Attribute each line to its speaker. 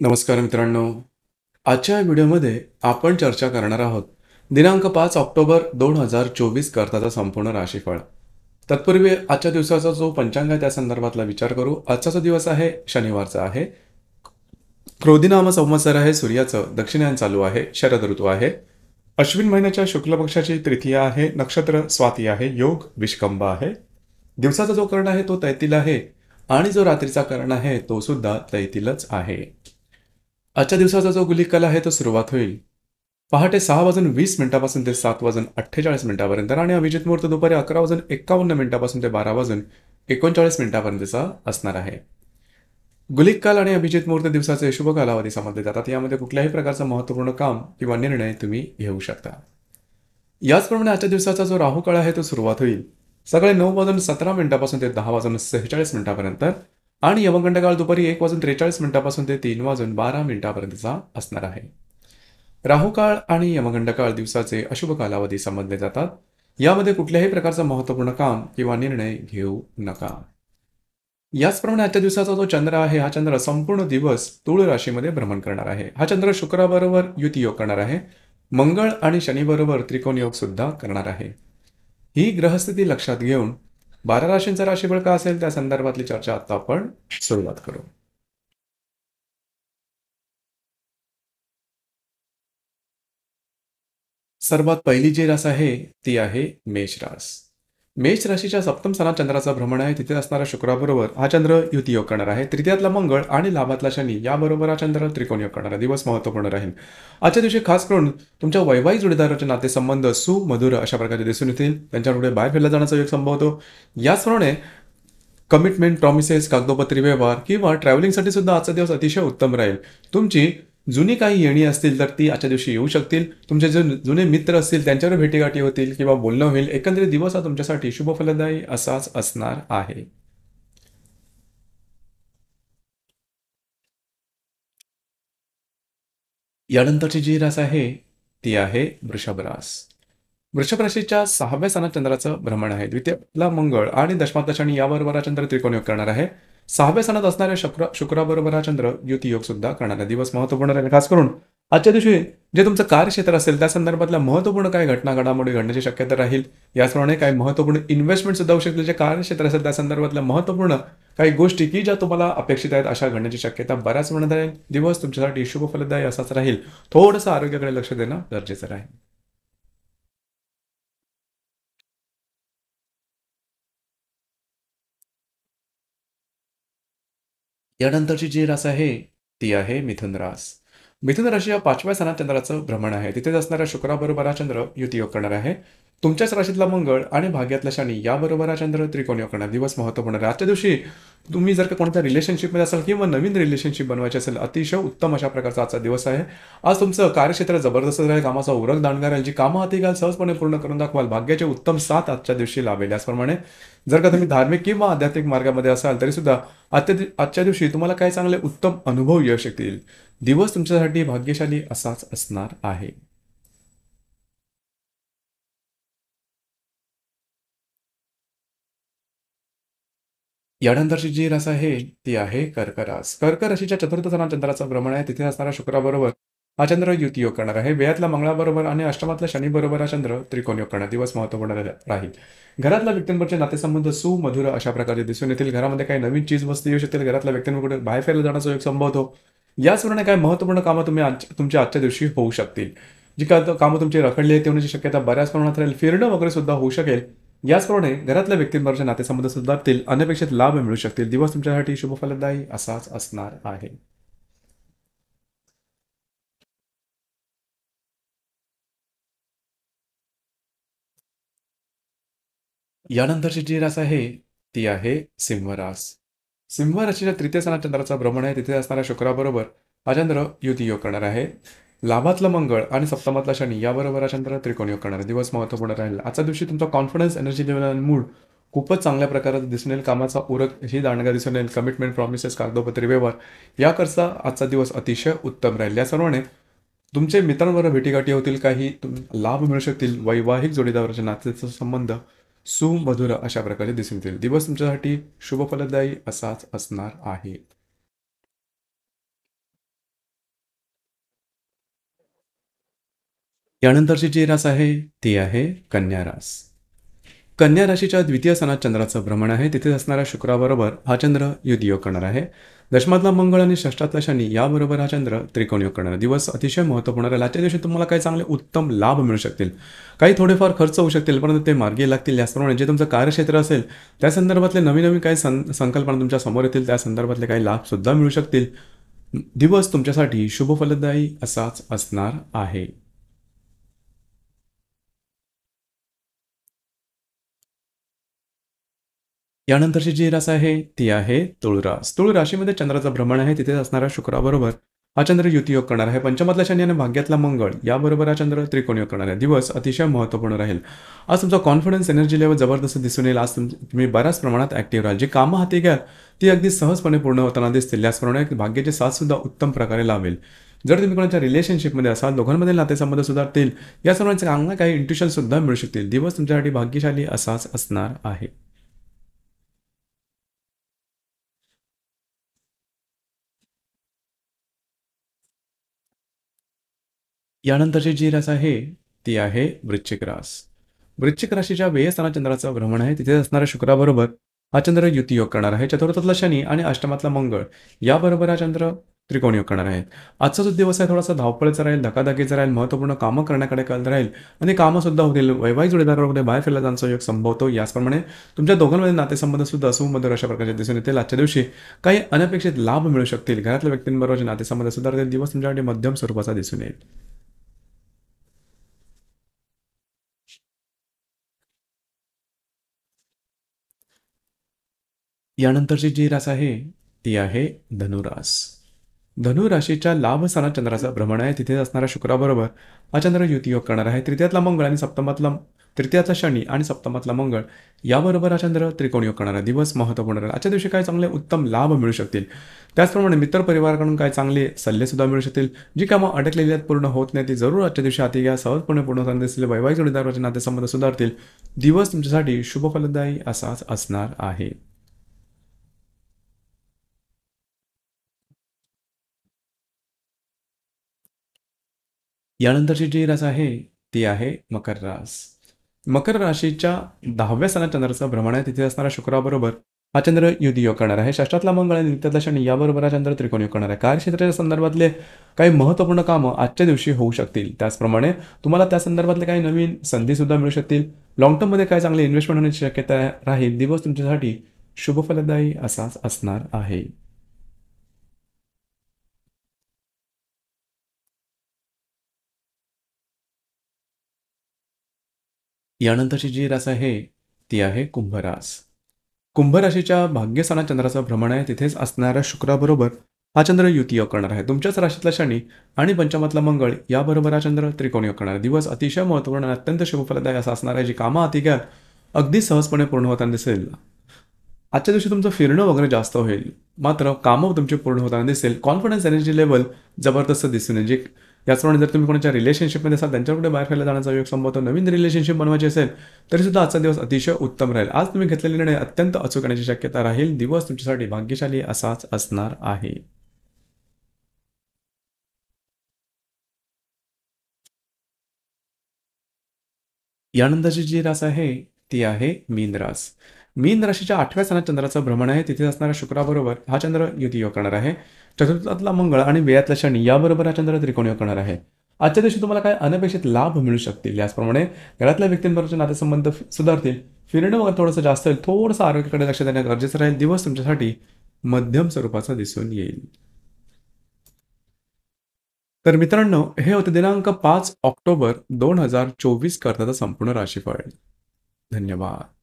Speaker 1: नमस्कार मित्रांनो. आजच्या व्हिडिओमध्ये आपण चर्चा करणार आहोत दिनांक 5 ऑक्टोबर 2024 करताचा संपूर्ण राशीफळ. तत्पूर्वी आजच्या दिवसाचा जो पंचांग आहे त्या संदर्भातला विचार करू. आजचा जो दिवस आहे शनिवारचा आहे. क्रोधी नाम संवत्सर आहे. सूर्याचं दक्षिणायन चालू आहे. शरद ऋतू आहे. अश्विन महिन्याच्या शुक्ल पक्षाची तृतीया आहे. नक्षत्र स्वाती आहे. योग विष्कंभ आहे. दिवसाचा जो कर्ण आहे तो तैतील आहे आणि जो रात्रीचा कर्ण आहे तो सुद्धा तैतीलच आहे. आजच्या दिवसाचा जो गुलिक काल आहे तो सुरुवात होईल पहाटे 6:20 ते 7:48 आणि अभिजित मुहूर्त दुपारी 11:51 ते 12:39 असणार आहे. गुलिक काल आणि अभिजित मुहूर्त दिवसाचे शुभ कालावधी समजले जातात. यामध्ये कुठल्याही प्रकारचं महत्त्वपूर्ण काम किंवा निर्णय तुम्ही घेऊ शकता. याचप्रमाणे आजच्या दिवसाचा जो राहू काळ आहे तो सुरुवात होईल सकाळी 9:17 ते 10:46 आणि यमगंड काळ दुपारी 1:43 ते 3:12 असणार आहे. राहू काळ आणि यमगंड काळ दिवसाचे अशुभ कालावधी समजले जातात. यामध्ये कुठल्याही प्रकारचं महत्त्वपूर्ण काम किंवा निर्णय घेऊ नका. याचप्रमाणे आजच्या दिवसाचा जो चंद्र आहे हा चंद्र संपूर्ण दिवस तुळ राशीमध्ये भ्रमण करणार आहे. हा चंद्र शुक्राबरोबर युती योग करणार आहे. मंगळ आणि शनीबरोबर त्रिकोण योग सुद्धा करणार आहे. ही ग्रहस्थिती लक्षात घेऊन 12 राशींचा राशीफळ का असेल त्या संदर्भातली चर्चा आता आपण सुरुवात करू. सर्वात पहिली जी रास आहे ती आहे मेष रास. मेष राशीच्या सप्तम स्थानात चंद्राचा भ्रमण आहे. तिथे असणारा शुक्राबरोबर हा चंद्र युती योग करणार आहे. तृतीयातला मंगळ आणि लाभातला शनी याबरोबर हा चंद्र त्रिकोण योग करणारा दिवस महत्त्वपूर्ण राहील. आजच्या दिवशी खास करून तुमच्या वैवाहिक जोडीदाराचे नातेसंबंध सुमधुर अशा प्रकारे दिसून येतील. त्यांच्याकडे बाहेर फिरला जाण्याचा योग संभवतो. याचप्रमाणे कमिटमेंट, प्रॉमिसेस, कागदोपत्री व्यवहार किंवा ट्रॅव्हलिंगसाठी सुद्धा आजचा दिवस अतिशय उत्तम राहील. तुमची जुनी काही येणी असतील तर ती आजच्या दिवशी येऊ शकतील. तुमचे जे जुने मित्र असतील त्यांच्यावर भेटीगाठी होतील किंवा बोलणं होईल. एकंदरीत दिवस हा तुमच्यासाठी शुभ फलदायी असाच असणार आहे. यानंतरची जी रास आहे ती आहे वृषभ रास. वृषभ राशीच्या 6व्या स्थानात चंद्राचं भ्रमण आहे. द्वितीयला मंगळ आणि दशमातला शनी याबरोबर हा चंद्र त्रिकोण योग करणार आहे. 6व्या स्थानात असणाऱ्या शुक्राबरोबर हा चंद्र युती योग सुद्धा करणार आहे. दिवस महत्त्वपूर्ण राहील. खास करून आजच्या दिवशी जे तुमचं कार्यक्षेत्र असेल त्या संदर्भातल्या महत्त्वपूर्ण काही घटना घडामोडी घडण्याची शक्यता राहील. याचप्रमाणे काही महत्त्वपूर्ण इन्व्हेस्टमेंट सुद्धा होऊ शकतील. जे कार्यक्षेत्र असेल त्या संदर्भातल्या महत्त्वपूर्ण काही गोष्टी की ज्या तुम्हाला अपेक्षित आहेत अशा घडण्याची शक्यता बऱ्याच म्हणत राहील. दिवस तुमच्यासाठी शुभ फलदायी असाच राहील. थोडंसं आरोग्याकडे लक्ष देणं गरजेचं राहील. यानंतरची जी रास आहे ती आहे मिथुन रास. मिथुन राशी या 5व्या स्थानात चंद्राचं भ्रमण आहे. तिथेच असणाऱ्या शुक्राबरोबर हा चंद्र युती योग करणार आहे. तुमच्याच राशीतला मंगळ आणि भाग्यातला शनी याबरोबर हा चंद्र त्रिकोण योग करणार. दिवस महत्त्वपूर्ण आहे. आजच्या दिवशी तुम्ही जर का कोणत्या रिलेशनशिपमध्ये असाल किंवा नवीन रिलेशनशिप बनवायची असेल अतिशय उत्तम अशा प्रकारचा आजचा दिवस आहे. आज तुमचं कार्यक्षेत्र जबरदस्त राहील. कामाचा उरक दांडगा राहील. जी कामं हाती घ्याल सहजपणे पूर्ण करून दाखवाल. भाग्याचे उत्तम साथ आजच्या दिवशी लाभेल. याचप्रमाणे जर का तुम्ही धार्मिक किंवा आध्यात्मिक मार्गामध्ये असाल तरी सुद्धा आजच्या दिवशी तुम्हाला काही चांगले उत्तम अनुभव येऊ शकतील. दिवस तुमच्यासाठी भाग्यशाली असाच असणार आहे. यानंतरची जी रास आहे ती आहे कर्क रास. कर्क राशीच्या चतुर्थ स्थानात चंद्राचं भ्रमण आहे. तिथे असणारा शुक्राबरोबर हा चंद्र युती योग करणार आहे. व्ययातला मंगळाबरोबर आणि अष्टमातल्या शनीबरोबर हा चंद्र त्रिकोण योग करणार. दिवस महत्त्वपूर्ण राहील. घरातल्या व्यक्तींवरचे नातेसंबंध सुमधुर अशा प्रकारे दिसून येतील. घरामध्ये काही नवीन चीज वस्तू येऊ शकतील. घरातल्या व्यक्तींकडे बाहेर फिरायला जाण्याचा योग संभवतो. याचप्रमाणे काही महत्त्वपूर्ण कामं तुमच्या आजच्या दिवशी होऊ शकतील. जी काय कामं तुमची रखडली आहेत ती होण्याची शक्यता बऱ्याच प्रमाणात राहील. फिरणं वगैरे सुद्धा होऊ शकेल. याचप्रमाणे घरातल्या व्यक्तींबरोबरचे नातेसंबंध सुधारतील. अनपेक्षित लाभ मिळू शकतील. दिवस तुमच्यासाठी शुभ फलदायी असाच असणार आहे. यानंतरची जी रास आहे ती आहे सिंह रास. सिंह राशीच्या तृतीय स्थानात चंद्राचा भ्रमण आहे. तिथे असणाऱ्या शुक्राबरोबर हा चंद्र युती योग करणार आहे. लाभातला मंगळ आणि सप्तमातला शनी याबरोबर हा चंद्र त्रिकोण योग करणार आहे. दिवस महत्त्वपूर्ण राहील. आजच्या दिवशी तुमचा कॉन्फिडन्स, एनर्जी लेवल आणि मूड खूपच चांगल्या प्रकारे दिसून येईल. कामाचा उरक ही दांडगा दिसून येईल. कमिटमेंट, प्रॉमिसेस, कागदोपत्री व्यवहार याकरता आजचा दिवस अतिशय उत्तम राहील. या सर्वांनी तुमचे मित्रांबरोबर भेटीगाठी होतील. काही लाभ मिळू शकतील. वैवाहिक जोडीदाराच्या नात्याचा संबंध सुमधुर अशा प्रकारे दिसून येतील. दिवस तुमच्यासाठी शुभ फलदायी असाच असणार आहे. यानंतरची जी रास आहे ती आहे कन्या रास. कन्या राशीच्या द्वितीय स्थानात चंद्राचं भ्रमण आहे. तिथे असणाऱ्या शुक्राबरोबर हा चंद्र युतियोग करणार आहे. दशमातला मंगळ आणि षष्ठातला शनी याबरोबर हा चंद्र त्रिकोण योग करणार आहे. दिवस अतिशय महत्त्वपूर्ण राहील. आजच्या दिवशी तुम्हाला काही चांगले उत्तम लाभ मिळू शकतील. काही थोडेफार खर्च होऊ शकतील, परंतु ते मार्गी लागतील. याचप्रमाणे जे तुमचं कार्यक्षेत्र असेल त्या संदर्भातले नवीन नवीन काही संकल्पना तुमच्या समोर येतील. त्या संदर्भातले काही लाभ सुद्धा मिळू शकतील. दिवस तुमच्यासाठी शुभ फलदायी असाच असणार आहे. यानंतरची जी रास आहे ती आहे तुळ रास. तुळ राशीमध्ये चंद्राचं भ्रमण आहे. तिथे असणाऱ्या शुक्राबरोबर हा चंद्र युतियोग करणार आहे. पंचमातला शनी आणि भाग्यातला मंगळ याबरोबर हा चंद्र त्रिकोण योग करणार आहे. दिवस अतिशय महत्त्वपूर्ण राहील. आज तुमचा कॉन्फिडन्स एनर्जी लेवल जबरदस्त दिसून येईल. आज तुम्ही बऱ्याच प्रमाणात ऍक्टिव्ह राहाल. जी कामं हाती घ्याल ती अगदी सहजपणे पूर्ण होताना दिसतील. याचप्रमाणे भाग्याची साथ सुद्धा उत्तम प्रकारे लाभेल. जर तुम्ही कोणाच्या रिलेशनशिपमध्ये असाल, दोघांमधील नातेसंबंध सुधारतील. या सर्वांचे चांगला काही इंट्युशन सुद्धा मिळू शकतील. दिवस तुमच्यासाठी भाग्यशाली असाच असणार आहे. यानंतरची जी रास आहे ती आहे वृश्चिक रास. वृश्चिक राशीच्या व्यय स्थानात चंद्राचं भ्रमण आहे. तिथे असणाऱ्या शुक्राबरोबर हा चंद्र युती योग करणार आहे. चतुर्थातला शनी आणि अष्टमातला मंगळ याबरोबर हा चंद्र त्रिकोण योग करणार आहे. आजचा जो दिवस आहे थोडासा धावपळीचा राहील, धकाधकीचा राहील, महत्त्वपूर्ण कामं करण्याकडे कल राहील आणि कामं सुद्धा होतील. वैवाहिक जोडीदारामध्ये बाहेर फिरला जाण्याचा योग संभवतो. याचप्रमाणे तुमच्या दोघांमध्ये नातेसंबंध सुद्धा सुमधुर अशा प्रकारचे दिसून येतील. आजच्या दिवशी काही अनपेक्षित लाभ मिळू शकतील. घरातल्या व्यक्तींबरोबरचे नातेसंबंध सुधारतील. दिवस तुमच्यासाठी मध्यम स्वरूपाचा दिसून येईल. यानंतरची जी रास आहे ती आहे धनुरास. धनुराशीच्या लाभ स्थानात चंद्राचं भ्रमण आहे. तिथे असणाऱ्या शुक्राबरोबर हा चंद्र युती योग करणार आहे. तृतीयातला मंगळ आणि तृतीयातला शनी आणि सप्तमातला मंगळ याबरोबर हा चंद्र त्रिकोण योग करणार आहे. दिवस महत्त्वपूर्ण राहील. आजच्या दिवशी काही चांगले उत्तम लाभ मिळू शकतील. त्याचप्रमाणे मित्र परिवाराकडून काही चांगले सल्ले सुद्धा मिळू शकतील. जी कामं अडकलेली आहेत, पूर्ण होत नाही, ती जरूर आजच्या दिवशी हाती घ्या. सहजपणे पूर्ण होताना दिसतील. वैवाहिक जोडीदाराचे नातेसंबंध सुधारतील. दिवस तुमच्यासाठी शुभ फलदायी असाच असणार आहे. यानंतरची जी रास आहे ती आहे मकर रास. मकर राशीच्या 10व्या स्थानात चंद्राचं भ्रमण आहे. तिथे असणाऱ्या शुक्राबरोबर हा चंद्र युती योग करणार आहे. षष्ठातला मंगळ आणि नित्यातला शनी याबरोबर हा चंद्र त्रिकोण योग करणार आहे. कार्यक्षेत्राच्या संदर्भातले काही महत्त्वपूर्ण कामं आजच्या दिवशी होऊ शकतील. त्याचप्रमाणे तुम्हाला त्या संदर्भातले काही नवीन संधी सुद्धा मिळू शकतील. लॉंग टर्ममध्ये काय चांगले इन्व्हेस्टमेंट होण्याची शक्यता राहील. दिवस तुमच्यासाठी शुभ फलदायी असाच असणार आहे. यानंतरची जी रास आहे ती आहे कुंभ रास. कुंभ राशीच्या भाग्यस्थानात चंद्राचं भ्रमण आहे. तिथेच असणाऱ्या शुक्राबरोबर हा चंद्र युती योग करणार आहे. तुमच्याच राशीतला शनी आणि पंचमातला मंगळ याबरोबर हा चंद्र त्रिकोण योग करणार आहे. दिवस अतिशय महत्त्वपूर्ण आणि अत्यंत शुभफलदायी असा असणार आहे. जी कामं हाती घ्या अगदी सहजपणे पूर्ण होताना दिसेल. आजच्या दिवशी तुमचं फिरणं वगैरे जास्त होईल, मात्र कामं तुमची पूर्ण होताना दिसेल. कॉन्फिडन्स एनर्जी लेवल जबरदस्त दिसून येईल. याचप्रमाणे जर तुम्ही कोणाच्या रिलेशनशिपमध्ये असाल, त्यांच्याकडे बाहेर फिरायला जाण्याचा योग संभवतो. नवीन रिलेशनशिप बनवायची असेल तरी सुद्धा आजचा दिवस अतिशय उत्तम राहील. आज तुम्ही घेतलेले निर्णय अत्यंत अचूक येण्याची शक्यता राहील. दिवस तुमच्यासाठी भाग्यशाली असाच असणार आहे. यानंतरची जी रास आहे ती आहे मीन रास. मीन राशीच्या 8व्या स्थानात चंद्राचं भ्रमण आहे. तिथे असणाऱ्या शुक्राबरोबर हा चंद्र युती योग करणार आहे. चतुर्थातला मंगळ आणि व्ययातला शनी याबरोबर हा चंद्र त्रिकोण योग करणार आहे. आजच्या दिवशी तुम्हाला काय अनपेक्षित लाभ मिळू शकतील. याचप्रमाणे घरातल्या व्यक्तींबरोबरचे नातेसंबंध सुधारतील. फिरणं वगैरे थोडंसं जास्त होईल. थोडंसं आरोग्याकडे लक्ष देणं गरजेचं राहील. दिवस तुमच्यासाठी मध्यम स्वरूपाचा दिसून येईल. तर मित्रांनो, हे होते दिनांक 5 ऑक्टोबर 2024 करताचं संपूर्ण राशीफळ. धन्यवाद.